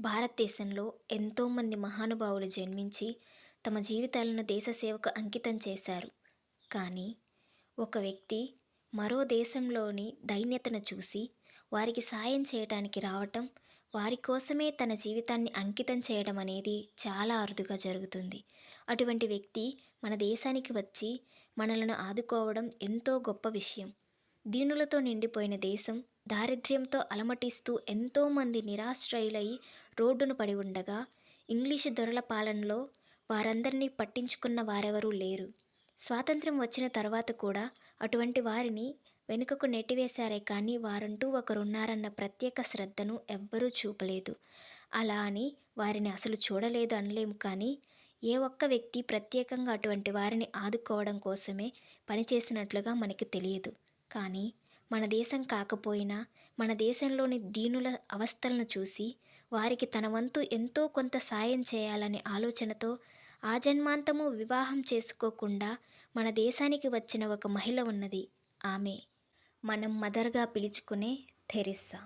భారతదేశంలో ఎంతోమంది మహానుభావులు జన్మించి తమ జీవితాలను దేశ సేవకు అంకితం చేశారు. కానీ ఒక వ్యక్తి మరో దేశంలోని దైన్యతను చూసి వారికి సాయం చేయటానికి రావటం, వారి కోసమే తన జీవితాన్ని అంకితం చేయడం అనేది చాలా అరుదుగా జరుగుతుంది. అటువంటి వ్యక్తి మన దేశానికి వచ్చి మనలను ఆదుకోవడం ఎంతో గొప్ప విషయం. దీనులతో నిండిపోయిన దేశం దారిద్ర్యంతో అలమటిస్తూ ఎంతోమంది నిరాశ్రయులై రోడ్డున పడి ఉండగా, ఇంగ్లీషు దొరల పాలనలో వారందరినీ పట్టించుకున్న వారెవరూ లేరు. స్వాతంత్ర్యం వచ్చిన తర్వాత కూడా అటువంటి వారిని వెనుకకు నెట్టివేశారే కానీ వారంటూ ఒకరున్నారన్న ప్రత్యేక శ్రద్ధను ఎవ్వరూ చూపలేదు. అలా అని వారిని అసలు చూడలేదు అనలేము, కానీ ఏ ఒక్క వ్యక్తి ప్రత్యేకంగా అటువంటి వారిని ఆదుకోవడం కోసమే పనిచేసినట్లుగా మనకి తెలియదు. కానీ మన దేశం కాకపోయినా మన దేశంలోని దీనుల అవస్థలను చూసి వారికి తన వంతు ఎంతో కొంత సాయం చేయాలనే ఆలోచనతో ఆజన్మాంతము వివాహం చేసుకోకుండా మన దేశానికి వచ్చిన ఒక మహిళ ఉన్నది. ఆమె మనం మదర్గా పిలుచుకునే థెరిస్సా.